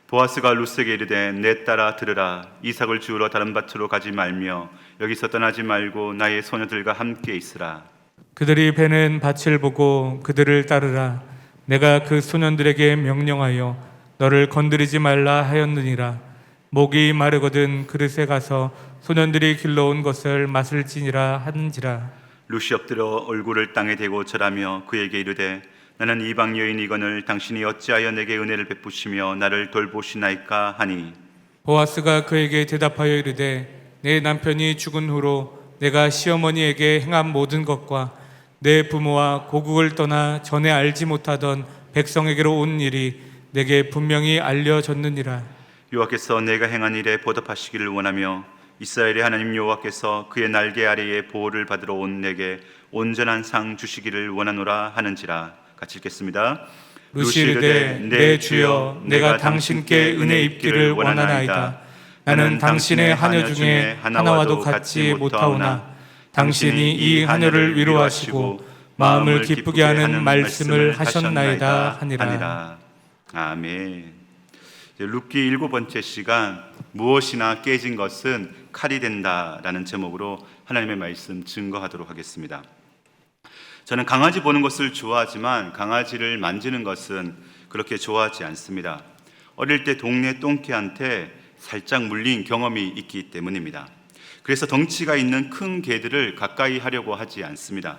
보아스가 룻에게 이르되 내 딸아 들으라. 이삭을 주우러 다른 밭으로 가지 말며 여기서 떠나지 말고 나의 소녀들과 함께 있으라. 그들이 베는 밭을 보고 그들을 따르라. 내가 그 소년들에게 명령하여 너를 건드리지 말라 하였느니라. 목이 마르거든 그릇에 가서 소년들이 길러온 것을 맛을 지니라 하는지라. 룻이 엎드려 얼굴을 땅에 대고 절하며 그에게 이르되 나는 이방 여인이거늘 당신이 어찌하여 내게 은혜를 베푸시며 나를 돌보시나이까 하니 보아스가 그에게 대답하여 이르되 내 남편이 죽은 후로 내가 시어머니에게 행한 모든 것과 내 부모와 고국을 떠나 전에 알지 못하던 백성에게로 온 일이 내게 분명히 알려졌느니라. 여호와께서 내가 행한 일에 보답하시기를 원하며 이스라엘의 하나님 여호와께서 그의 날개 아래에 보호를 받으러 온 내게 온전한 상 주시기를 원하노라 하는지라. 같이 읽겠습니다. 룻이 이르되 내 주여 내가 당신께 은혜 입기를 원하나이다. 나는 당신의 하녀 중에 하나와도 같지 못하오나 당신이 이 하녀를 위로하시고 마음을 기쁘게 하는 말씀을 하셨나이다 하니라. 아멘. 룻기 7번째 시간 무엇이나 깨진 것은 칼이 된다라는 제목으로 하나님의 말씀 증거하도록 하겠습니다. 저는 강아지 보는 것을 좋아하지만 강아지를 만지는 것은 그렇게 좋아하지 않습니다. 어릴 때 동네 똥개한테 살짝 물린 경험이 있기 때문입니다. 그래서 덩치가 있는 큰 개들을 가까이 하려고 하지 않습니다.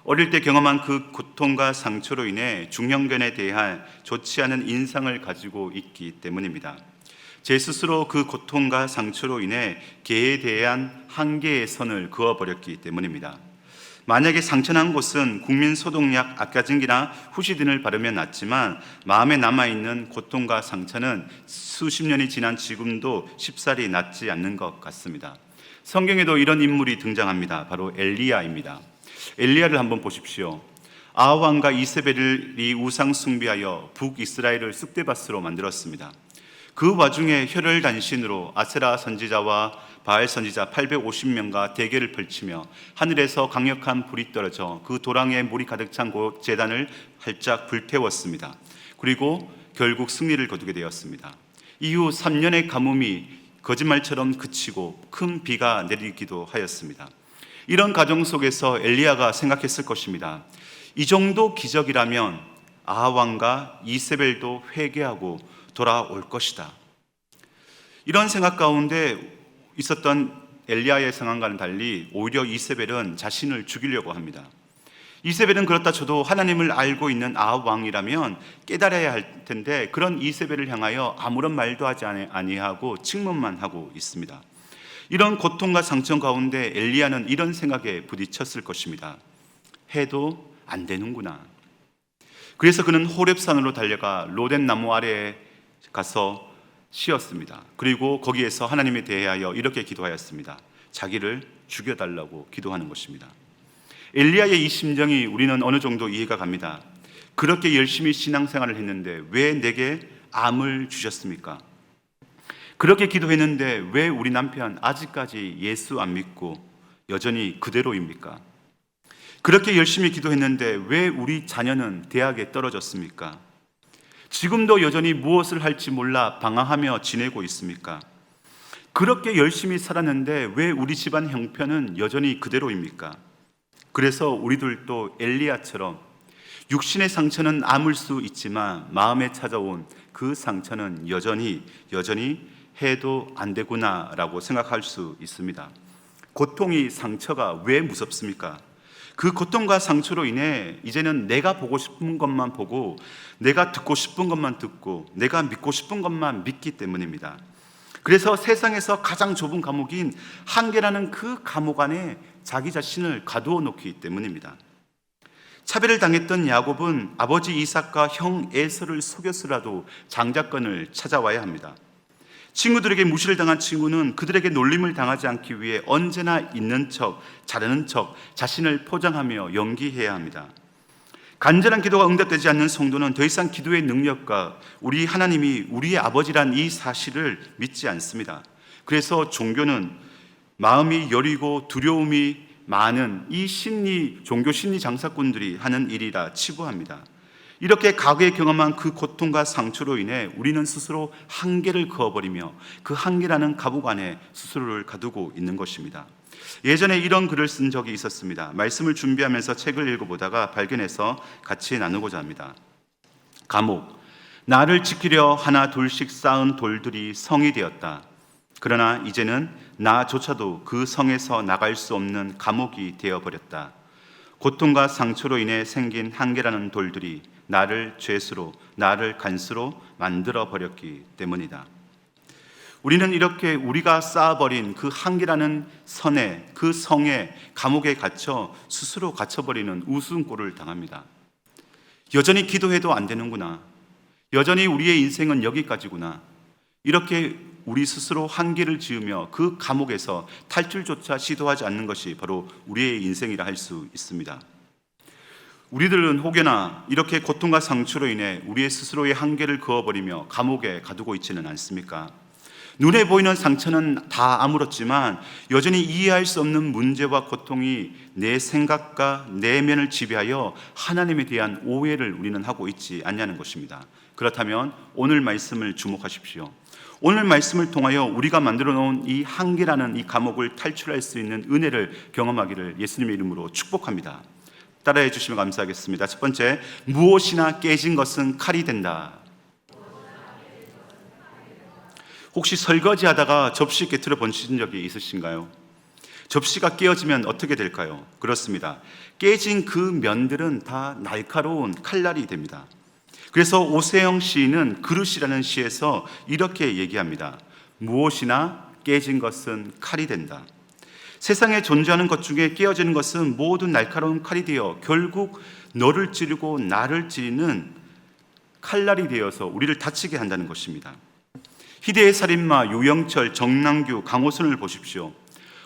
어릴 때 경험한 그 고통과 상처로 인해 중형견에 대한 좋지 않은 인상을 가지고 있기 때문입니다. 제 스스로 그 고통과 상처로 인해 개에 대한 한계의 선을 그어버렸기 때문입니다. 만약에 상처난 곳은 국민소독약 아까진기나 후시딘을 바르면 낫지만 마음에 남아있는 고통과 상처는 수십 년이 지난 지금도 쉽사리 낫지 않는 것 같습니다. 성경에도 이런 인물이 등장합니다. 바로 엘리야입니다. 엘리야를 한번 보십시오. 아합왕과 이세벨이 우상 숭배하여 북이스라엘을 쑥대밭으로 만들었습니다. 그 와중에 혈혈단신으로 아세라 선지자와 바알 선지자 850명과 대결을 펼치며 하늘에서 강력한 불이 떨어져 그 도랑에 물이 가득 찬 곳 제단을 활짝 불태웠습니다. 그리고 결국 승리를 거두게 되었습니다. 이후 3년의 가뭄이 거짓말처럼 그치고 큰 비가 내리기도 하였습니다. 이런 과정 속에서 엘리야가 생각했을 것입니다. 이 정도 기적이라면 아합 왕과 이세벨도 회개하고 돌아올 것이다. 이런 생각 가운데 있었던 엘리야의 상황과는 달리 오히려 이세벨은 자신을 죽이려고 합니다. 이세벨은 그렇다 쳐도 하나님을 알고 있는 아합 왕이라면 깨달아야 할 텐데 그런 이세벨을 향하여 아무런 말도 하지 아니하고 침묵만 하고 있습니다. 이런 고통과 상처 가운데 엘리야는 이런 생각에 부딪혔을 것입니다. 해도 안 되는구나. 그래서 그는 호렙산으로 달려가 로덴 나무 아래에 가서 쉬었습니다. 그리고 거기에서 하나님에 대하여 이렇게 기도하였습니다. 자기를 죽여달라고 기도하는 것입니다. 엘리야의 이 심정이 우리는 어느 정도 이해가 갑니다. 그렇게 열심히 신앙생활을 했는데 왜 내게 암을 주셨습니까? 그렇게 기도했는데 왜 우리 남편 아직까지 예수 안 믿고 여전히 그대로입니까? 그렇게 열심히 기도했는데 왜 우리 자녀는 대학에 떨어졌습니까? 지금도 여전히 무엇을 할지 몰라 방황하며 지내고 있습니까? 그렇게 열심히 살았는데 왜 우리 집안 형편은 여전히 그대로입니까? 그래서 우리들도 엘리야처럼 육신의 상처는 아물 수 있지만 마음에 찾아온 그 상처는 여전히 해도 안 되구나라고 생각할 수 있습니다. 고통이 상처가 왜 무섭습니까? 그 고통과 상처로 인해 이제는 내가 보고 싶은 것만 보고 내가 듣고 싶은 것만 듣고 내가 믿고 싶은 것만 믿기 때문입니다. 그래서 세상에서 가장 좁은 감옥인 한계라는 그 감옥 안에 자기 자신을 가두어 놓기 때문입니다. 차별을 당했던 야곱은 아버지 이삭과 형 에서를 속였으라도 장자권을 찾아와야 합니다. 친구들에게 무시를 당한 친구는 그들에게 놀림을 당하지 않기 위해 언제나 있는 척, 잘하는 척, 자신을 포장하며 연기해야 합니다. 간절한 기도가 응답되지 않는 성도는 더 이상 기도의 능력과 우리 하나님이 우리의 아버지란 이 사실을 믿지 않습니다. 그래서 종교는 마음이 여리고 두려움이 많은 이 종교 심리 장사꾼들이 하는 일이라 치부합니다. 이렇게 과거에 경험한 그 고통과 상처로 인해 우리는 스스로 한계를 그어버리며 그 한계라는 감옥 안에 스스로를 가두고 있는 것입니다. 예전에 이런 글을 쓴 적이 있었습니다. 말씀을 준비하면서 책을 읽어보다가 발견해서 같이 나누고자 합니다. 감옥, 나를 지키려 하나 둘씩 쌓은 돌들이 성이 되었다. 그러나 이제는 나조차도 그 성에서 나갈 수 없는 감옥이 되어버렸다. 고통과 상처로 인해 생긴 한계라는 돌들이 나를 죄수로, 나를 간수로 만들어 버렸기 때문이다. 우리는 이렇게 우리가 쌓아버린 그 한계라는 선에, 그 성에, 감옥에 갇혀 스스로 갇혀버리는 우스운꼴을 당합니다. 여전히 기도해도 안 되는구나. 여전히 우리의 인생은 여기까지구나. 이렇게 우리 스스로 한계를 지으며 그 감옥에서 탈출조차 시도하지 않는 것이 바로 우리의 인생이라 할 수 있습니다. 우리들은 혹여나 이렇게 고통과 상처로 인해 우리의 스스로의 한계를 그어버리며 감옥에 가두고 있지는 않습니까? 눈에 보이는 상처는 다 아물었지만 여전히 이해할 수 없는 문제와 고통이 내 생각과 내면을 지배하여 하나님에 대한 오해를 우리는 하고 있지 않냐는 것입니다. 그렇다면 오늘 말씀을 주목하십시오. 오늘 말씀을 통하여 우리가 만들어 놓은 이 한계라는 이 감옥을 탈출할 수 있는 은혜를 경험하기를 예수님의 이름으로 축복합니다. 따라해 주시면 감사하겠습니다. 첫 번째, 무엇이나 깨진 것은 칼이 된다. 혹시 설거지하다가 접시 깨트려 번진 적이 있으신가요? 접시가 깨어지면 어떻게 될까요? 그렇습니다. 깨진 그 면들은 다 날카로운 칼날이 됩니다. 그래서 오세영 시인은 그릇이라는 시에서 이렇게 얘기합니다. 무엇이나 깨진 것은 칼이 된다. 세상에 존재하는 것 중에 깨어지는 것은 모두 날카로운 칼이 되어 결국 너를 찌르고 나를 찌르는 칼날이 되어서 우리를 다치게 한다는 것입니다. 희대의 살인마 유영철, 정남규, 강호순을 보십시오.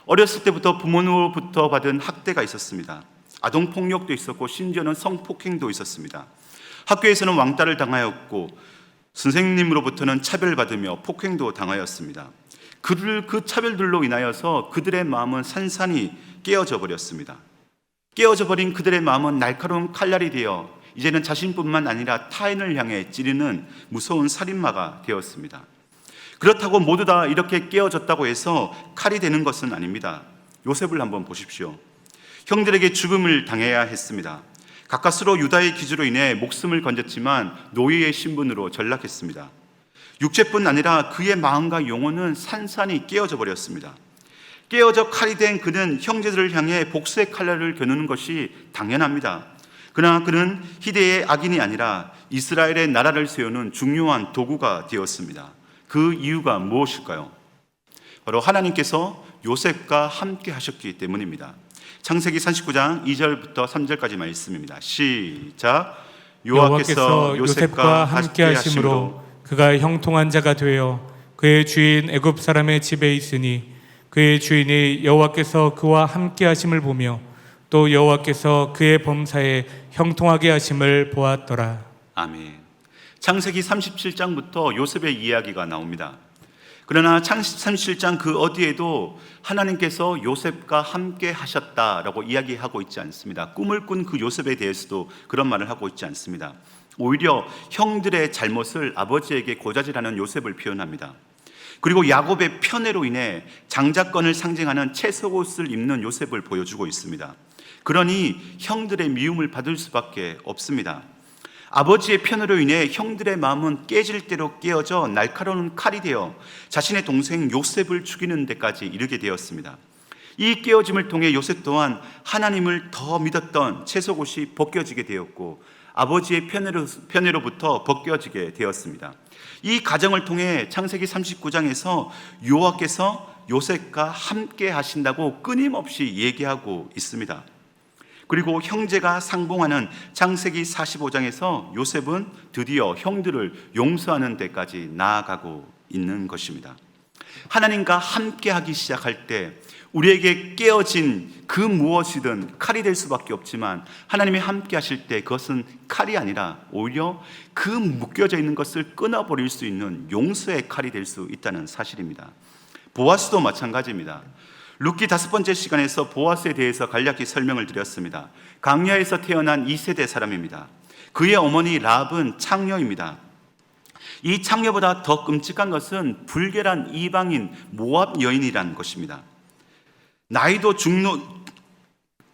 어렸을 때부터 부모로부터 받은 학대가 있었습니다. 아동폭력도 있었고 심지어는 성폭행도 있었습니다. 학교에서는 왕따를 당하였고 선생님으로부터는 차별받으며 폭행도 당하였습니다. 그 차별들로 인하여서 그들의 마음은 산산이 깨어져 버렸습니다. 깨어져 버린 그들의 마음은 날카로운 칼날이 되어 이제는 자신뿐만 아니라 타인을 향해 찌르는 무서운 살인마가 되었습니다. 그렇다고 모두 다 이렇게 깨어졌다고 해서 칼이 되는 것은 아닙니다. 요셉을 한번 보십시오. 형들에게 죽음을 당해야 했습니다. 가까스로 유다의 기주로 인해 목숨을 건졌지만 노예의 신분으로 전락했습니다. 육체뿐 아니라 그의 마음과 영혼은 산산이 깨어져 버렸습니다. 깨어져 칼이 된 그는 형제들을 향해 복수의 칼날을 겨누는 것이 당연합니다. 그러나 그는 희대의 악인이 아니라 이스라엘의 나라를 세우는 중요한 도구가 되었습니다. 그 이유가 무엇일까요? 바로 하나님께서 요셉과 함께 하셨기 때문입니다. 창세기 39장 2절부터 3절까지 말씀입니다. 시작. 여호와께서 요셉과 함께 하심으로 그가 형통한 자가 되어 그의 주인 애굽 사람의 집에 있으니 그의 주인이 여호와께서 그와 함께 하심을 보며 또 여호와께서 그의 범사에 형통하게 하심을 보았더라. 아멘. 창세기 37장부터 요셉의 이야기가 나옵니다. 그러나 창세기 37장 그 어디에도 하나님께서 요셉과 함께 하셨다라고 이야기하고 있지 않습니다. 꿈을 꾼 그 요셉에 대해서도 그런 말을 하고 있지 않습니다. 오히려 형들의 잘못을 아버지에게 고자질하는 요셉을 표현합니다. 그리고 야곱의 편애로 인해 장자권을 상징하는 채석옷을 입는 요셉을 보여주고 있습니다. 그러니 형들의 미움을 받을 수밖에 없습니다. 아버지의 편애로 인해 형들의 마음은 깨질 대로 깨어져 날카로운 칼이 되어 자신의 동생 요셉을 죽이는 데까지 이르게 되었습니다. 이 깨어짐을 통해 요셉 또한 하나님을 더 믿었던 채석옷이 벗겨지게 되었고 아버지의 편애로부터 벗겨지게 되었습니다. 이 과정을 통해 창세기 39장에서 여호와께서 요셉과 함께 하신다고 끊임없이 얘기하고 있습니다. 그리고 형제가 상봉하는 창세기 45장에서 요셉은 드디어 형들을 용서하는 데까지 나아가고 있는 것입니다. 하나님과 함께 하기 시작할 때 우리에게 깨어진 그 무엇이든 칼이 될 수밖에 없지만 하나님이 함께 하실 때 그것은 칼이 아니라 오히려 그 묶여져 있는 것을 끊어버릴 수 있는 용서의 칼이 될 수 있다는 사실입니다. 보아스도 마찬가지입니다. 룻기 5번째 시간에서 보아스에 대해서 간략히 설명을 드렸습니다. 강야에서 태어난 2세대 사람입니다. 그의 어머니 라합은 창녀입니다. 이 창녀보다 더 끔찍한 것은 불결한 이방인 모압 여인이라는 것입니다. 나이도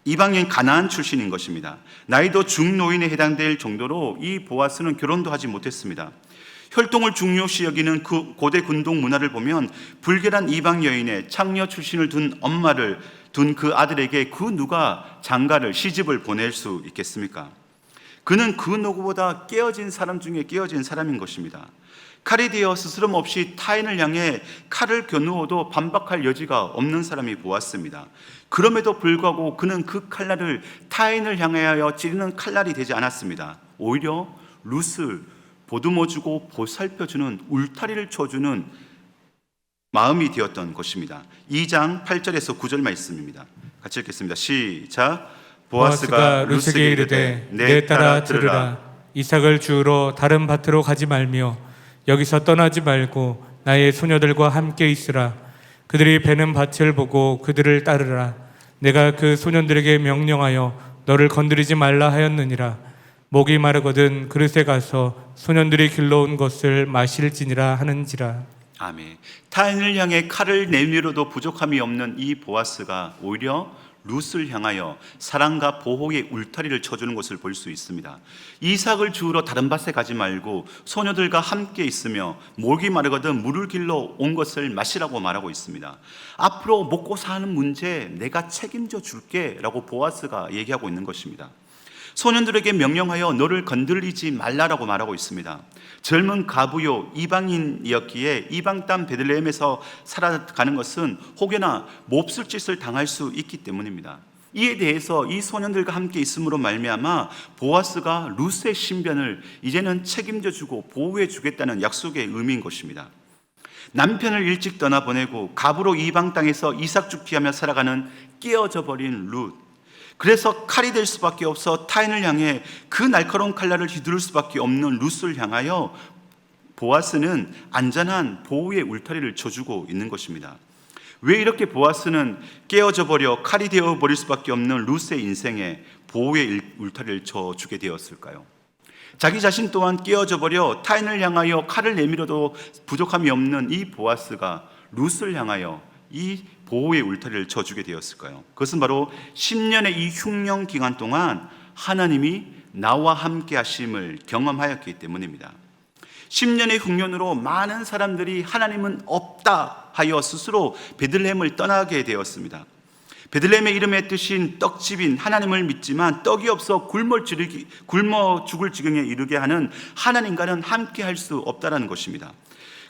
이방인 가나안 출신인 것입니다. 나이도 중노인에 해당될 정도로 이 보아스는 결혼도 하지 못했습니다. 혈통을 중요시 여기는 그 고대 군동 문화를 보면 불결한 이방 여인의 창녀 출신을 둔 엄마를 둔 그 아들에게 그 누가 장가를 시집을 보낼 수 있겠습니까? 그는 그 누구보다 깨어진 사람 중에 깨어진 사람인 것입니다. 칼이 되어 스스럼 없이 타인을 향해 칼을 겨누어도 반박할 여지가 없는 사람이 보았습니다. 그럼에도 불구하고 그는 그 칼날을 타인을 향하여 찌르는 칼날이 되지 않았습니다. 오히려 룻을 보듬어주고 보살펴주는, 울타리를 쳐주는 마음이 되었던 것입니다. 2장 8절에서 9절 말씀입니다. 같이 읽겠습니다. 시작. 보아스가 룻에게 이르되 내 딸아 들으라. 이삭을 주우러 다른 밭으로 가지 말며 여기서 떠나지 말고 나의 소녀들과 함께 있으라. 그들이 베는 밭을 보고 그들을 따르라. 내가 그 소년들에게 명령하여 너를 건드리지 말라 하였느니라. 목이 마르거든 그릇에 가서 소년들이 길러온 것을 마실지니라 하는지라. 아멘. 타인을 향해 칼을 내밀어도 부족함이 없는 이 보아스가 오히려 룻을 향하여 사랑과 보호의 울타리를 쳐주는 것을 볼 수 있습니다. 이삭을 주우러 다른 밭에 가지 말고 소녀들과 함께 있으며 목이 마르거든 물을 길러 온 것을 마시라고 말하고 있습니다. 앞으로 먹고 사는 문제 내가 책임져 줄게 라고 보아스가 얘기하고 있는 것입니다. 소년들에게 명령하여 너를 건들리지 말라라고 말하고 있습니다. 젊은 가부요 이방인이었기에 이방 땅 베들레헴에서 살아가는 것은 혹여나 몹쓸 짓을 당할 수 있기 때문입니다. 이에 대해서 이 소년들과 함께 있음으로 말미암아 보아스가 룻의 신변을 이제는 책임져 주고 보호해 주겠다는 약속의 의미인 것입니다. 남편을 일찍 떠나보내고 갑으로 이방 땅에서 이삭 죽기하며 살아가는 깨어져 버린 룻. 그래서 칼이 될 수밖에 없어 타인을 향해 그 날카로운 칼날을 휘두를 수밖에 없는 룻을 향하여 보아스는 안전한 보호의 울타리를 쳐주고 있는 것입니다. 왜 이렇게 보아스는 깨어져 버려 칼이 되어 버릴 수밖에 없는 룻의 인생에 보호의 울타리를 쳐주게 되었을까요? 자기 자신 또한 깨어져 버려 타인을 향하여 칼을 내밀어도 부족함이 없는 이 보아스가 룻을 향하여 이 보호의 울타리를 쳐주게 되었을까요? 그것은 바로 10년의 이 흉년 기간 동안 하나님이 나와 함께 하심을 경험하였기 때문입니다. 10년의 흉년으로 많은 사람들이 하나님은 없다 하여 스스로 베들레헴을 떠나게 되었습니다. 베들레헴의 이름의 뜻인 떡집인 하나님을 믿지만 떡이 없어 굶어 죽을 지경에 이르게 하는 하나님과는 함께 할 수 없다는 것입니다.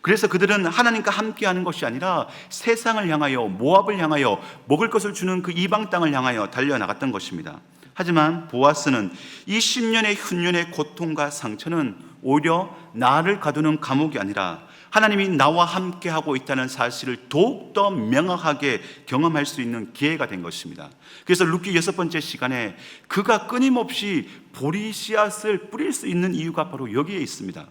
그래서 그들은 하나님과 함께하는 것이 아니라 세상을 향하여 모압을 향하여 먹을 것을 주는 그 이방 땅을 향하여 달려나갔던 것입니다. 하지만 보아스는 이 10년의 흉년의 고통과 상처는 오히려 나를 가두는 감옥이 아니라 하나님이 나와 함께하고 있다는 사실을 더욱더 명확하게 경험할 수 있는 기회가 된 것입니다. 그래서 룻기 6번째 시간에 그가 끊임없이 보리 씨앗을 뿌릴 수 있는 이유가 바로 여기에 있습니다.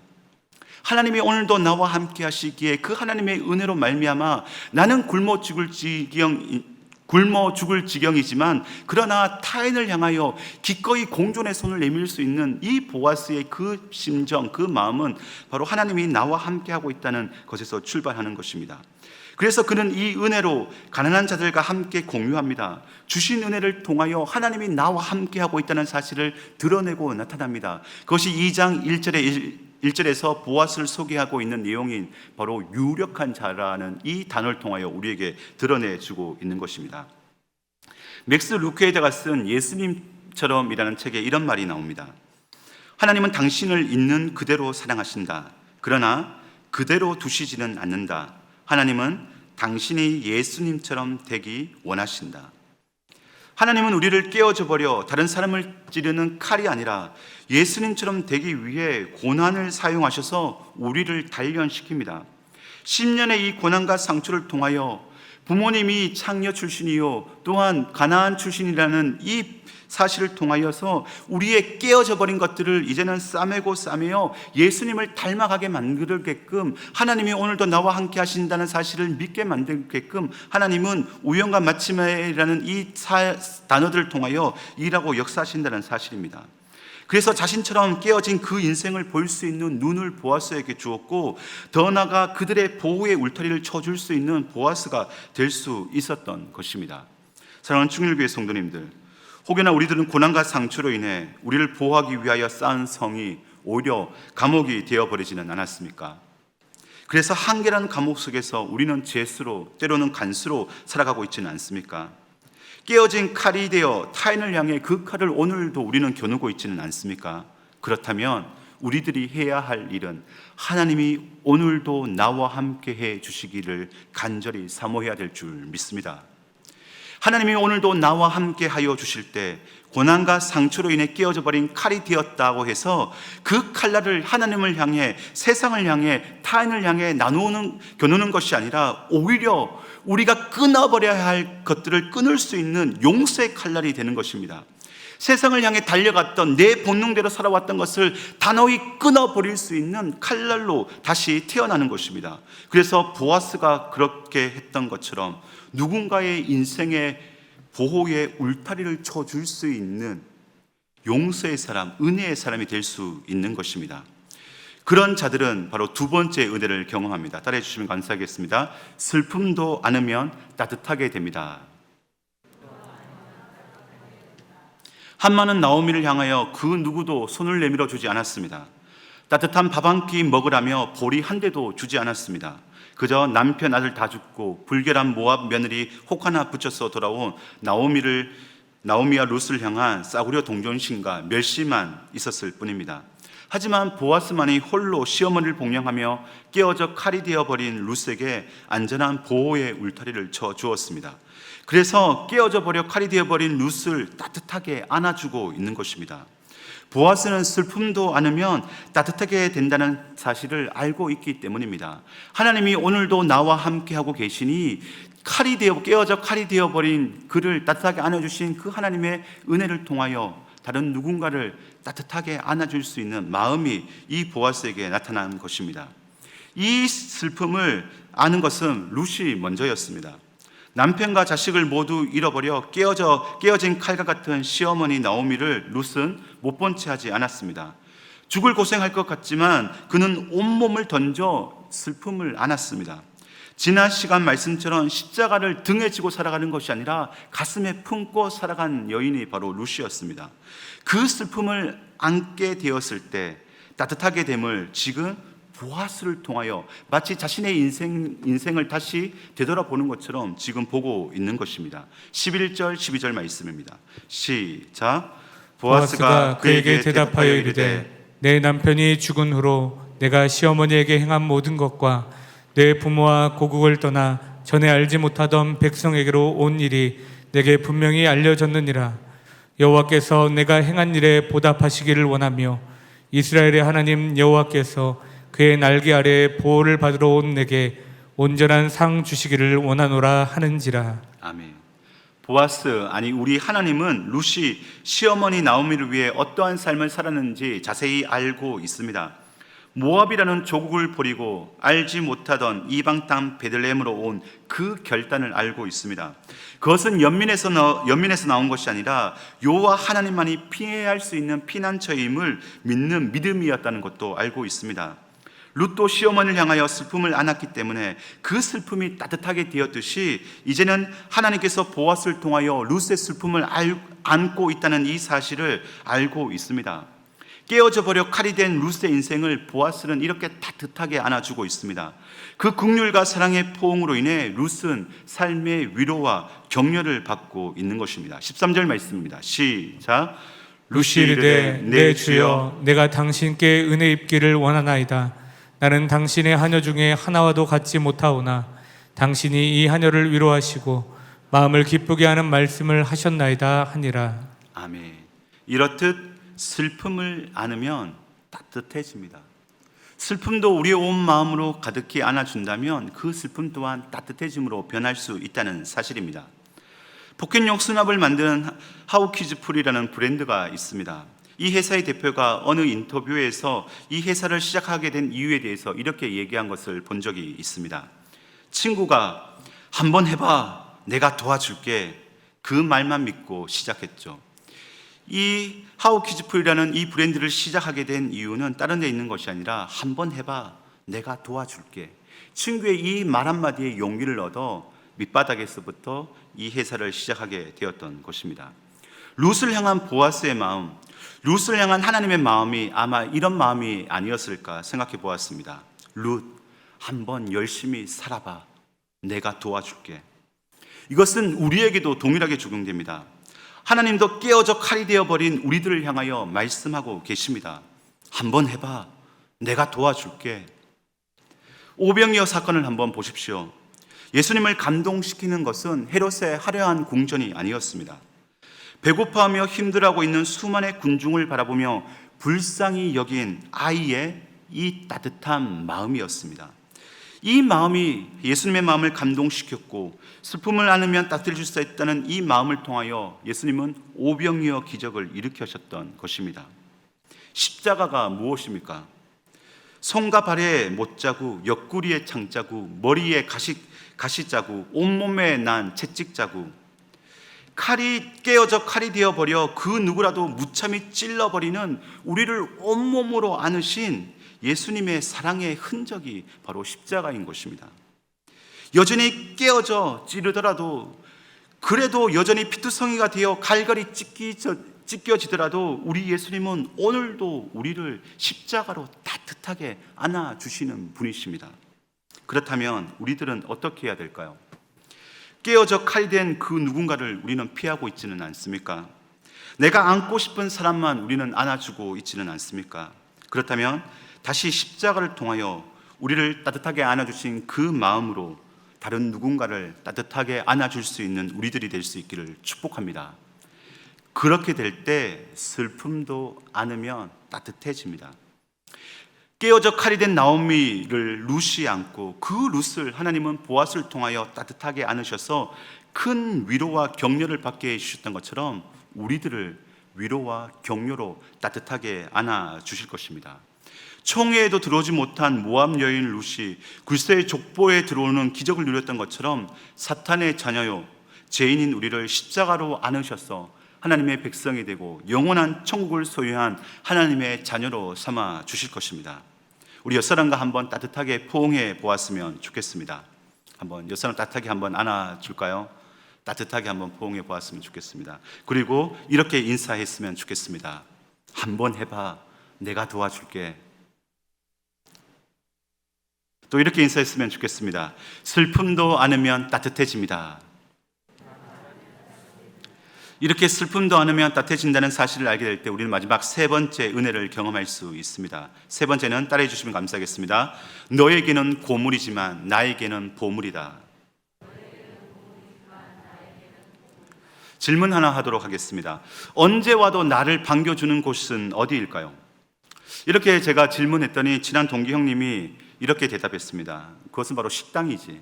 하나님이 오늘도 나와 함께 하시기에 그 하나님의 은혜로 말미암아 나는 굶어 죽을 지경이지만 그러나 타인을 향하여 기꺼이 공존의 손을 내밀 수 있는 이 보아스의 그 심정, 그 마음은 바로 하나님이 나와 함께 하고 있다는 것에서 출발하는 것입니다. 그래서 그는 이 은혜로 가난한 자들과 함께 공유합니다. 주신 은혜를 통하여 하나님이 나와 함께 하고 있다는 사실을 드러내고 나타납니다. 그것이 2장 1절에서 보아스를 소개하고 있는 내용인 바로 유력한 자라는 이 단어를 통하여 우리에게 드러내주고 있는 것입니다. 맥스 루케에다가 쓴 예수님처럼이라는 책에 이런 말이 나옵니다. 하나님은 당신을 있는 그대로 사랑하신다. 그러나 그대로 두시지는 않는다. 하나님은 당신이 예수님처럼 되기 원하신다. 하나님은 우리를 깨어져 버려 다른 사람을 찌르는 칼이 아니라 예수님처럼 되기 위해 고난을 사용하셔서 우리를 단련시킵니다. 10년의 이 고난과 상처를 통하여 부모님이 창녀 출신이요 또한 가나안 출신이라는 이 사실을 통하여서 우리의 깨어져 버린 것들을 이제는 싸매고 싸매어 예수님을 닮아가게 만들게끔 하나님이 오늘도 나와 함께 하신다는 사실을 믿게 만들게끔 하나님은 우연과 마침이라는 이 단어들을 통하여 일하고 역사하신다는 사실입니다. 그래서 자신처럼 깨어진 그 인생을 볼 수 있는 눈을 보아스에게 주었고, 더 나아가 그들의 보호의 울타리를 쳐줄 수 있는 보아스가 될 수 있었던 것입니다. 사랑하는 충일교회 성도님들, 혹여나 우리들은 고난과 상처로 인해 우리를 보호하기 위하여 쌓은 성이 오히려 감옥이 되어버리지는 않았습니까? 그래서 한계라는 감옥 속에서 우리는 죄수로, 때로는 간수로 살아가고 있지는 않습니까? 깨어진 칼이 되어 타인을 향해 그 칼을 오늘도 우리는 겨누고 있지는 않습니까? 그렇다면 우리들이 해야 할 일은 하나님이 오늘도 나와 함께 해 주시기를 간절히 사모해야 될 줄 믿습니다. 하나님이 오늘도 나와 함께 하여 주실 때 고난과 상처로 인해 깨어져 버린 칼이 되었다고 해서 그 칼날을 하나님을 향해, 세상을 향해, 타인을 향해 겨누는 것이 아니라 오히려 우리가 끊어버려야 할 것들을 끊을 수 있는 용서의 칼날이 되는 것입니다. 세상을 향해 달려갔던, 내 본능대로 살아왔던 것을 단호히 끊어버릴 수 있는 칼날로 다시 태어나는 것입니다. 그래서 보아스가 그렇게 했던 것처럼 누군가의 인생의 보호의 울타리를 쳐줄 수 있는 용서의 사람, 은혜의 사람이 될 수 있는 것입니다. 그런 자들은 바로 두 번째 은혜를 경험합니다. 따라해 주시면 감사하겠습니다. 슬픔도 않으면 따뜻하게 됩니다. 한마는 나오미를 향하여 그 누구도 손을 내밀어 주지 않았습니다. 따뜻한 밥 한 끼 먹으라며 보리 한 대도 주지 않았습니다. 그저 남편 아들 다 죽고 불결한 모압 며느리 혹 하나 붙여서 돌아온 나오미와 룻을 향한 싸구려 동정심과 멸시만 있었을 뿐입니다. 하지만 보아스만이 홀로 시어머니를 복령하며 깨어져 칼이 되어버린 룻에게 안전한 보호의 울타리를 쳐 주었습니다. 그래서 깨어져 버려 칼이 되어버린 룻을 따뜻하게 안아주고 있는 것입니다. 보아스는 슬픔도 않으면 따뜻하게 된다는 사실을 알고 있기 때문입니다. 하나님이 오늘도 나와 함께하고 계시니 깨어져 칼이 되어버린 그를 따뜻하게 안아주신 그 하나님의 은혜를 통하여 다른 누군가를 따뜻하게 안아줄 수 있는 마음이 이 보아스에게 나타난 것입니다. 이 슬픔을 아는 것은 룻이 먼저였습니다. 남편과 자식을 모두 잃어버려 깨어진 칼과 같은 시어머니 나오미를 룻은 못 본 채 하지 않았습니다. 죽을 고생할 것 같지만 그는 온몸을 던져 슬픔을 안았습니다. 지난 시간 말씀처럼 십자가를 등에 지고 살아가는 것이 아니라 가슴에 품고 살아간 여인이 바로 룻이었습니다. 그 슬픔을 안게 되었을 때 따뜻하게 됨을 지금 보아스를 통하여 마치 자신의 인생을 다시 되돌아보는 것처럼 지금 보고 있는 것입니다. 11절 12절 말씀입니다. 시작. 보아스가 그에게 대답하여 이르되 내 남편이 죽은 후로 내가 시어머니에게 행한 모든 것과 내 부모와 고국을 떠나 전에 알지 못하던 백성에게로 온 일이 내게 분명히 알려졌느니라. 여호와께서 내가 행한 일에 보답하시기를 원하며 이스라엘의 하나님 여호와께서 그의 날개 아래 보호를 받으러 온 내게 온전한 상 주시기를 원하노라 하는지라. 아멘. 보아스, 아니 우리 하나님은 룻이 시어머니 나오미를 위해 어떠한 삶을 살았는지 자세히 알고 있습니다. 모압이라는 조국을 버리고 알지 못하던 이방 땅 베들레헴으로 온 그 결단을 알고 있습니다. 그것은 연민에서 나온 것이 아니라 여호와 하나님만이 피해야 할 수 있는 피난처임을 믿는 믿음이었다는 것도 알고 있습니다. 룻도 시어머니를 향하여 슬픔을 안았기 때문에 그 슬픔이 따뜻하게 되었듯이 이제는 하나님께서 보아스를 통하여 룻의 슬픔을 안고 있다는 이 사실을 알고 있습니다. 깨어져 버려 칼이 된 룻의 인생을 보아스는 이렇게 따뜻하게 안아주고 있습니다. 그 긍휼과 사랑의 포옹으로 인해 룻은 삶의 위로와 격려를 받고 있는 것입니다. 13절 말씀입니다. 시작. 룻이 이르되 내 주여 내가 당신께 은혜 입기를 원하나이다. 나는 당신의 하녀 중에 하나와도 같지 못하오나 당신이 이 하녀를 위로하시고 마음을 기쁘게 하는 말씀을 하셨나이다 하니라. 아멘. 이렇듯 슬픔을 안으면 따뜻해집니다. 슬픔도 우리의 온 마음으로 가득히 안아준다면 그 슬픔 또한 따뜻해짐으로 변할 수 있다는 사실입니다. 포켓용 수납을 만드는 하우키즈풀이라는 브랜드가 있습니다. 이 회사의 대표가 어느 인터뷰에서 이 회사를 시작하게 된 이유에 대해서 이렇게 얘기한 것을 본 적이 있습니다. 친구가 한번 해봐, 내가 도와줄게, 그 말만 믿고 시작했죠. 이 하우키즈풀이라는 이 브랜드를 시작하게 된 이유는 다른 데 있는 것이 아니라 한번 해봐, 내가 도와줄게. 친구의 이 말 한마디에 용기를 얻어 밑바닥에서부터 이 회사를 시작하게 되었던 것입니다. 룻을 향한 보아스의 마음, 룻을 향한 하나님의 마음이 아마 이런 마음이 아니었을까 생각해 보았습니다. 룻, 한번 열심히 살아봐, 내가 도와줄게. 이것은 우리에게도 동일하게 적용됩니다. 하나님도 깨어져 칼이 되어버린 우리들을 향하여 말씀하고 계십니다. 한번 해봐, 내가 도와줄게. 오병이어 사건을 한번 보십시오. 예수님을 감동시키는 것은 헤롯의 화려한 궁전이 아니었습니다. 배고파하며 힘들어하고 있는 수많은 군중을 바라보며 불쌍히 여긴 아이의 이 따뜻한 마음이었습니다. 이 마음이 예수님의 마음을 감동시켰고 슬픔을 안으면 따뜻해질 수 있다는 이 마음을 통하여 예수님은 오병이어 기적을 일으키셨던 것입니다. 십자가가 무엇입니까? 손과 발에 못자국, 옆구리에 창자국, 머리에 가시자국, 온몸에 난 채찍자국, 칼이 깨어져 칼이 되어버려 그 누구라도 무참히 찔러버리는 우리를 온몸으로 안으신 예수님의 사랑의 흔적이 바로 십자가인 것입니다. 여전히 깨어져 찌르더라도, 그래도 여전히 피투성이가 되어 갈갈이 찢겨지더라도 우리 예수님은 오늘도 우리를 십자가로 따뜻하게 안아주시는 분이십니다. 그렇다면 우리들은 어떻게 해야 될까요? 깨어져 칼이 된 그 누군가를 우리는 피하고 있지는 않습니까? 내가 안고 싶은 사람만 우리는 안아주고 있지는 않습니까? 그렇다면 다시 십자가를 통하여 우리를 따뜻하게 안아주신 그 마음으로 다른 누군가를 따뜻하게 안아줄 수 있는 우리들이 될 수 있기를 축복합니다. 그렇게 될 때 슬픔도 안으면 따뜻해집니다. 깨어져 칼이 된 나오미를 룻이 안고 그 룻을 하나님은 보아스를 통하여 따뜻하게 안으셔서 큰 위로와 격려를 받게 해주셨던 것처럼 우리들을 위로와 격려로 따뜻하게 안아주실 것입니다. 총회에도 들어오지 못한 모압 여인 룻이 굴세의 족보에 들어오는 기적을 누렸던 것처럼 사탄의 자녀요, 죄인인 우리를 십자가로 안으셔서 하나님의 백성이 되고 영원한 천국을 소유한 하나님의 자녀로 삼아 주실 것입니다. 우리 옆사람과 한번 따뜻하게 포옹해 보았으면 좋겠습니다. 한번 옆사람 따뜻하게 한번 안아줄까요? 따뜻하게 한번 포옹해 보았으면 좋겠습니다. 그리고 이렇게 인사했으면 좋겠습니다. 한번 해봐, 내가 도와줄게. 또 이렇게 인사했으면 좋겠습니다. 슬픔도 안으면 따뜻해집니다. 이렇게 슬픔도 않으면 따뜻해진다는 사실을 알게 될 때 우리는 마지막 세 번째 은혜를 경험할 수 있습니다. 세 번째는 따라해 주시면 감사하겠습니다. 너에게는 고물이지만 나에게는 보물이다. 질문 하나 하도록 하겠습니다. 언제 와도 나를 반겨주는 곳은 어디일까요? 이렇게 제가 질문했더니 친한 동기 형님이 이렇게 대답했습니다. 그것은 바로 식당이지.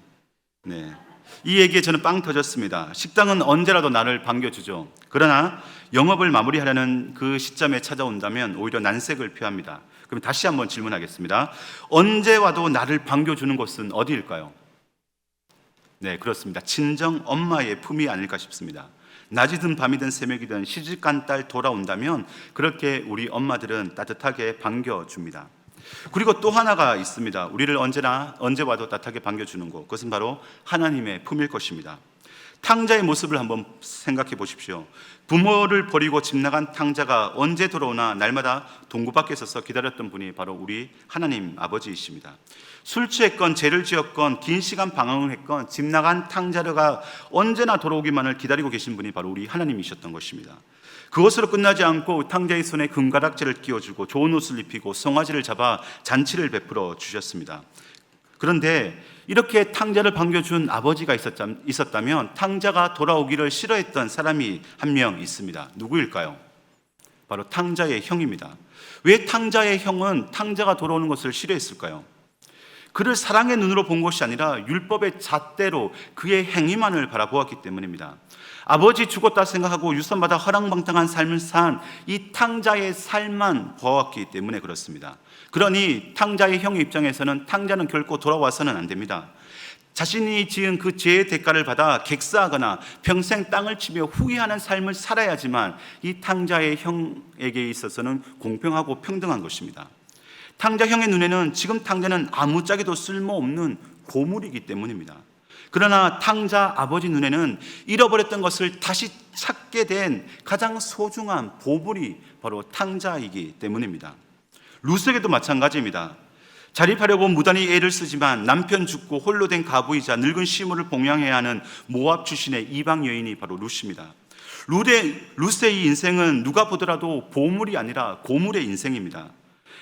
네. 이 얘기에 저는 빵 터졌습니다. 식당은 언제라도 나를 반겨주죠. 그러나 영업을 마무리하려는 그 시점에 찾아온다면 오히려 난색을 표합니다. 그럼 다시 한번 질문하겠습니다. 언제 와도 나를 반겨주는 곳은 어디일까요? 네, 그렇습니다. 친정 엄마의 품이 아닐까 싶습니다. 낮이든 밤이든 새벽이든 시집간 딸 돌아온다면 그렇게 우리 엄마들은 따뜻하게 반겨줍니다. 그리고 또 하나가 있습니다. 우리를 언제 와도 따뜻하게 반겨주는 곳, 그것은 바로 하나님의 품일 것입니다. 탕자의 모습을 한번 생각해 보십시오. 부모를 버리고 집 나간 탕자가 언제 돌아오나 날마다 동구 밖에 서서 기다렸던 분이 바로 우리 하나님 아버지이십니다. 술 취했건 죄를 지었건 긴 시간 방황을 했건 집 나간 탕자가 언제나 돌아오기만을 기다리고 계신 분이 바로 우리 하나님이셨던 것입니다. 그것으로 끝나지 않고 탕자의 손에 금가락지를 끼워주고 좋은 옷을 입히고 송아지를 잡아 잔치를 베풀어 주셨습니다. 그런데 이렇게 탕자를 반겨준 아버지가 있었다면 탕자가 돌아오기를 싫어했던 사람이 한 명 있습니다. 누구일까요? 바로 탕자의 형입니다. 왜 탕자의 형은 탕자가 돌아오는 것을 싫어했을까요? 그를 사랑의 눈으로 본 것이 아니라 율법의 잣대로 그의 행위만을 바라보았기 때문입니다. 아버지 죽었다 생각하고 유산받아 허랑방탕한 삶을 산 이 탕자의 삶만 보았기 때문에 그렇습니다. 그러니 탕자의 형의 입장에서는 탕자는 결코 돌아와서는 안 됩니다. 자신이 지은 그 죄의 대가를 받아 객사하거나 평생 땅을 치며 후회하는 삶을 살아야지만 이 탕자의 형에게 있어서는 공평하고 평등한 것입니다. 탕자 형의 눈에는 지금 탕자는 아무짝에도 쓸모없는 고물이기 때문입니다. 그러나 탕자 아버지 눈에는 잃어버렸던 것을 다시 찾게 된 가장 소중한 보물이 바로 탕자이기 때문입니다. 룻에게도 마찬가지입니다. 자립하려고 무단히 애를 쓰지만 남편 죽고 홀로 된 가부이자 늙은 시므를 봉양해야 하는 모압 출신의 이방 여인이 바로 룻입니다. 룻의 이 인생은 누가 보더라도 보물이 아니라 고물의 인생입니다.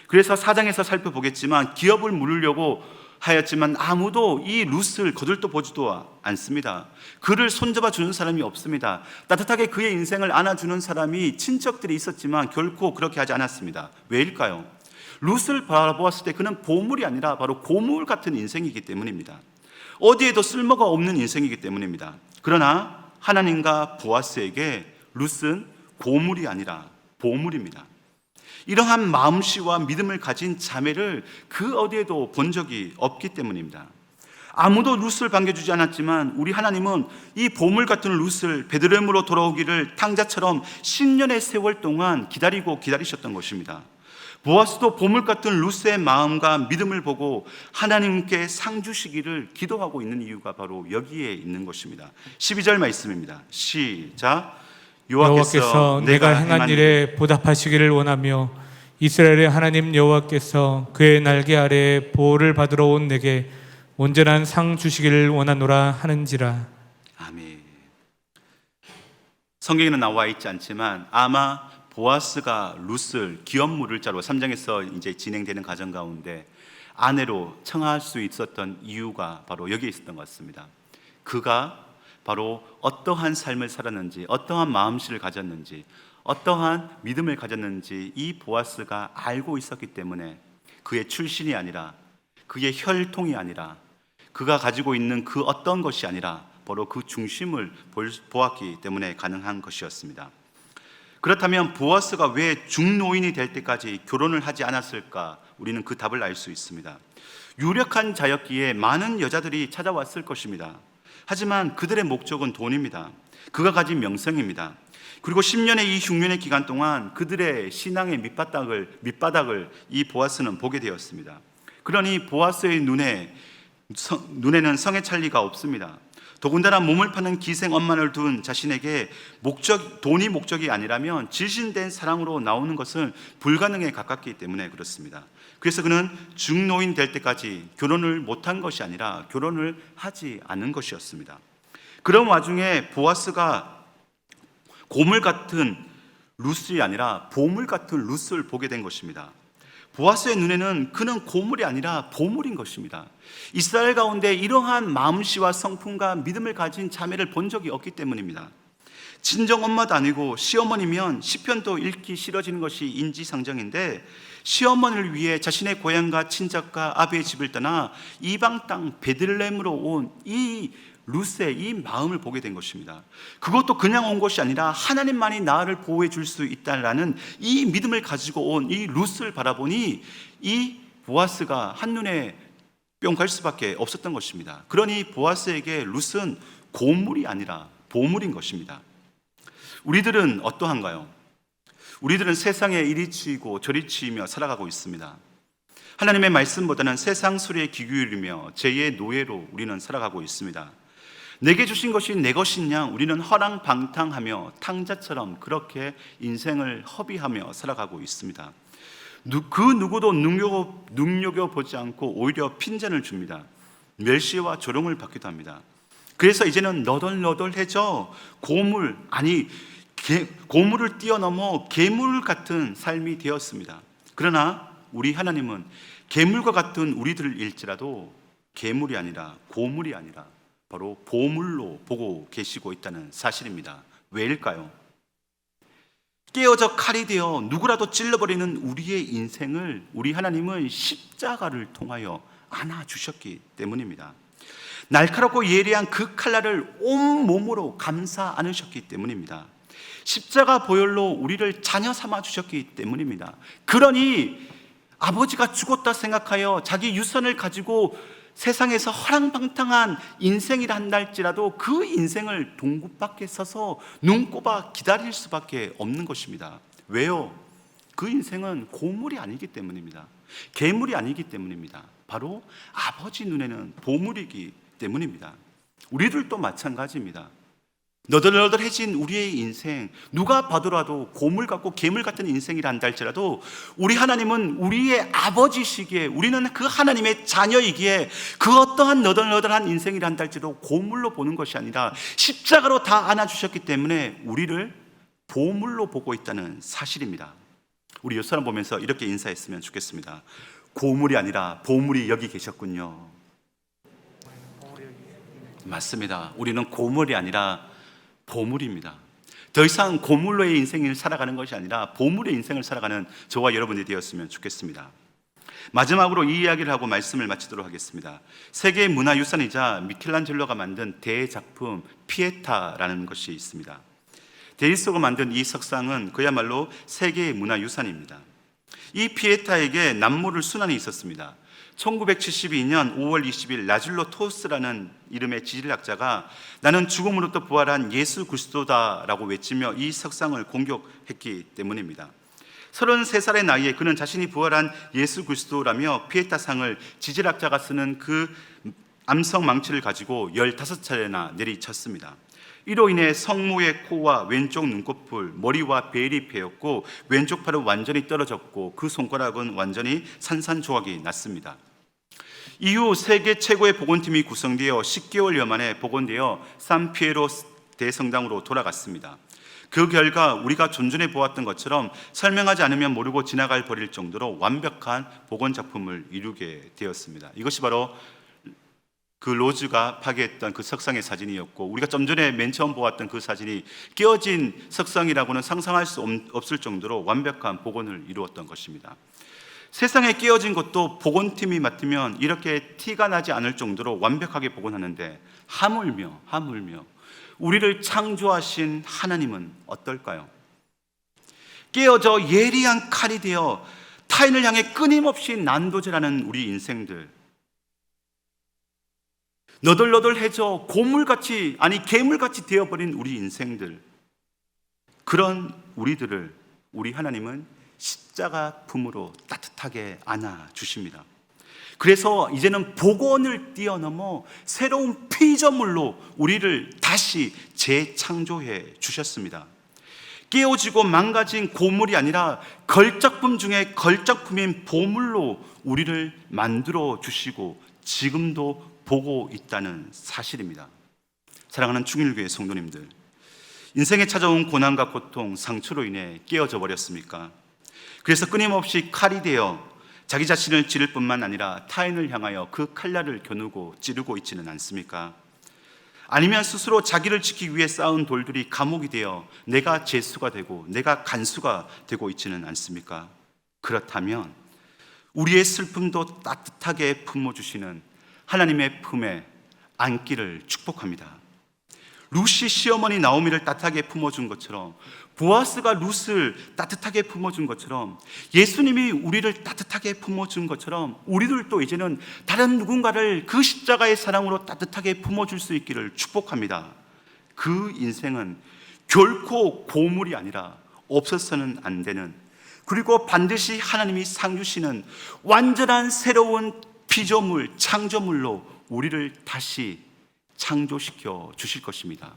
그래서 4장에서 살펴보겠지만 기업을 물으려고 하였지만 아무도 이 룻을 거들떠 보지도 않습니다. 그를 손잡아 주는 사람이 없습니다. 따뜻하게 그의 인생을 안아주는 사람이 친척들이 있었지만 결코 그렇게 하지 않았습니다. 왜일까요? 룻을 바라보았을 때 그는 보물이 아니라 바로 고물 같은 인생이기 때문입니다. 어디에도 쓸모가 없는 인생이기 때문입니다. 그러나 하나님과 보아스에게 룻은 고물이 아니라 보물입니다. 이러한 마음씨와 믿음을 가진 자매를 그 어디에도 본 적이 없기 때문입니다. 아무도 룻을 반겨주지 않았지만 우리 하나님은 이 보물 같은 룻을 베들레헴으로 돌아오기를 탕자처럼 10년의 세월 동안 기다리셨던 것입니다. 보아스도 보물 같은 룻의 마음과 믿음을 보고 하나님께 상 주시기를 기도하고 있는 이유가 바로 여기에 있는 것입니다. 12절 말씀입니다. 시작. 여호와께서 내가 행한 일에 보답하시기를 원하며 이스라엘의 하나님 여호와께서 그의 날개 아래에 보호를 받으러 온 내게 온전한 상 주시기를 원하노라 하는지라. 아멘. 성경에는 나와 있지 않지만 아마 보아스가 룻을 기업 물을 자로 3장에서 이제 진행되는 과정 가운데 아내로 청할 수 있었던 이유가 바로 여기에 있었던 것 같습니다. 그가 바로 어떠한 삶을 살았는지, 어떠한 마음씨를 가졌는지, 어떠한 믿음을 가졌는지 이 보아스가 알고 있었기 때문에 그의 출신이 아니라, 그의 혈통이 아니라, 그가 가지고 있는 그 어떤 것이 아니라 바로 그 중심을 보았기 때문에 가능한 것이었습니다. 그렇다면 보아스가 왜 중노인이 될 때까지 결혼을 하지 않았을까? 우리는 그 답을 알 수 있습니다. 유력한 자였기에 많은 여자들이 찾아왔을 것입니다. 하지만 그들의 목적은 돈입니다. 그가 가진 명성입니다. 그리고 10년의 이 흉년의 기간 동안 그들의 신앙의 밑바닥을 이 보아스는 보게 되었습니다. 그러니 보아스의 눈에는 성에 찰 리가 없습니다. 더군다나 몸을 파는 기생 엄마를 둔 자신에게 돈이 목적이 아니라면 질신된 사랑으로 나오는 것은 불가능에 가깝기 때문에 그렇습니다. 그래서 그는 중노인 될 때까지 결혼을 못한 것이 아니라 결혼을 하지 않은 것이었습니다. 그런 와중에 보아스가 고물 같은 룻이 아니라 보물 같은 룻을 보게 된 것입니다. 보아스의 눈에는 그는 고물이 아니라 보물인 것입니다. 이스라엘 가운데 이러한 마음씨와 성품과 믿음을 가진 자매를 본 적이 없기 때문입니다. 친정 엄마도 아니고 시어머니면 시편도 읽기 싫어지는 것이 인지상정인데 시어머니를 위해 자신의 고향과 친척과 아비의 집을 떠나 이방 땅 베들레헴으로 온 이 룻의 이 마음을 보게 된 것입니다. 그것도 그냥 온 것이 아니라 하나님만이 나를 보호해 줄 수 있다라는 이 믿음을 가지고 온 이 룻을 바라보니 이 보아스가 한눈에 뿅 갈 수밖에 없었던 것입니다. 그러니 보아스에게 룻은 고물이 아니라 보물인 것입니다. 우리들은 어떠한가요? 우리들은 세상에 이리 치이고 저리 치이며 살아가고 있습니다. 하나님의 말씀보다는 세상 소리에 귀 기울이며 죄의 노예로 우리는 살아가고 있습니다. 내게 주신 것이 내 것이냐 우리는 허랑방탕하며 탕자처럼 그렇게 인생을 허비하며 살아가고 있습니다. 그 누구도 눈여겨보지 않고 오히려 핀잔을 줍니다. 멸시와 조롱을 받기도 합니다. 그래서 이제는 너덜너덜해져 고물을 뛰어넘어 괴물 같은 삶이 되었습니다. 그러나 우리 하나님은 괴물과 같은 우리들일지라도 괴물이 아니라 고물이 아니라 바로 보물로 보고 계시고 있다는 사실입니다. 왜일까요? 깨어져 칼이 되어 누구라도 찔러버리는 우리의 인생을 우리 하나님은 십자가를 통하여 안아주셨기 때문입니다. 날카롭고 예리한 그 칼날을 온몸으로 감싸 안으셨기 때문입니다. 십자가 보혈로 우리를 자녀 삼아 주셨기 때문입니다. 그러니 아버지가 죽었다 생각하여 자기 유산을 가지고 세상에서 허랑방탕한 인생이라 한달지라도 그 인생을 동굴밖에 서서 눈꼽아 기다릴 수밖에 없는 것입니다. 왜요? 그 인생은 고물이 아니기 때문입니다. 괴물이 아니기 때문입니다. 바로 아버지 눈에는 보물이기 때문입니다. 우리들도 마찬가지입니다. 너덜너덜해진 우리의 인생, 누가 봐더라도 고물 같고 괴물 같은 인생이라 한달지라도 우리 하나님은 우리의 아버지시기에, 우리는 그 하나님의 자녀이기에 그 어떠한 너덜너덜한 인생이라 한달지라도 고물로 보는 것이 아니라 십자가로 다 안아주셨기 때문에 우리를 보물로 보고 있다는 사실입니다. 우리 옆 사람 보면서 이렇게 인사했으면 좋겠습니다. 고물이 아니라 보물이 여기 계셨군요. 맞습니다. 우리는 고물이 아니라 보물입니다. 더 이상 고물로의 인생을 살아가는 것이 아니라 보물의 인생을 살아가는 저와 여러분이 되었으면 좋겠습니다. 마지막으로 이 이야기를 하고 말씀을 마치도록 하겠습니다. 세계 문화유산이자 미켈란젤로가 만든 대작품 피에타라는 것이 있습니다. 데이소가 만든 이 석상은 그야말로 세계의 문화유산입니다. 이 피에타에게 남모를 순환이 있었습니다. 1972년 5월 20일 라즐로 토스라는 이름의 지질학자가 나는 죽음으로부터 부활한 예수 그리스도다라고 외치며 이 석상을 공격했기 때문입니다. 33살의 나이에 그는 자신이 부활한 예수 그리스도라며 피에타상을 지질학자가 쓰는 그 암석 망치를 가지고 15차례나 내리쳤습니다. 이로 인해 성모의 코와 왼쪽 눈꺼풀, 머리와 벨이 베었고 왼쪽 팔은 완전히 떨어졌고 그 손가락은 완전히 산산조각이 났습니다. 이후 세계 최고의 복원팀이 구성되어 10개월여 만에 복원되어 산피에로 대성당으로 돌아갔습니다. 그 결과 우리가 존중해 보았던 것처럼 설명하지 않으면 모르고 지나갈 버릴 정도로 완벽한 복원 작품을 이루게 되었습니다. 이것이 바로 그 로즈가 파괴했던 그 석상의 사진이었고, 우리가 좀 전에 맨 처음 보았던 그 사진이 깨어진 석상이라고는 상상할 수 없을 정도로 완벽한 복원을 이루었던 것입니다. 세상에 깨어진 것도 복원팀이 맡으면 이렇게 티가 나지 않을 정도로 완벽하게 복원하는데 하물며 우리를 창조하신 하나님은 어떨까요? 깨어져 예리한 칼이 되어 타인을 향해 끊임없이 난도질하는 우리 인생들, 너덜너덜해져 고물같이, 아니 괴물같이 되어버린 우리 인생들, 그런 우리들을 우리 하나님은 십자가 품으로 따뜻하게 안아주십니다. 그래서 이제는 복원을 뛰어넘어 새로운 피조물로 우리를 다시 재창조해 주셨습니다. 깨어지고 망가진 고물이 아니라 걸작품 중에 걸작품인 보물로 우리를 만들어 주시고 지금도 보고 있다는 사실입니다. 사랑하는 충일교회 성도님들, 인생에 찾아온 고난과 고통, 상처로 인해 깨어져 버렸습니까? 그래서 끊임없이 칼이 되어 자기 자신을 찌를 뿐만 아니라 타인을 향하여 그 칼날을 겨누고 찌르고 있지는 않습니까? 아니면 스스로 자기를 지키기 위해 쌓은 돌들이 감옥이 되어 내가 죄수가 되고 내가 간수가 되고 있지는 않습니까? 그렇다면 우리의 슬픔도 따뜻하게 품어주시는 하나님의 품에 안기를 축복합니다. 룻이 시어머니 나오미를 따뜻하게 품어준 것처럼, 보아스가 룻을 따뜻하게 품어준 것처럼, 예수님이 우리를 따뜻하게 품어준 것처럼 우리들도 이제는 다른 누군가를 그 십자가의 사랑으로 따뜻하게 품어줄 수 있기를 축복합니다. 그 인생은 결코 고물이 아니라 없어서는 안 되는, 그리고 반드시 하나님이 상 주시는 완전한 새로운 피조물, 창조물로 우리를 다시 창조시켜 주실 것입니다.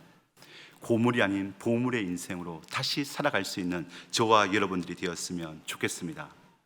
고물이 아닌 보물의 인생으로 다시 살아갈 수 있는 저와 여러분들이 되었으면 좋겠습니다.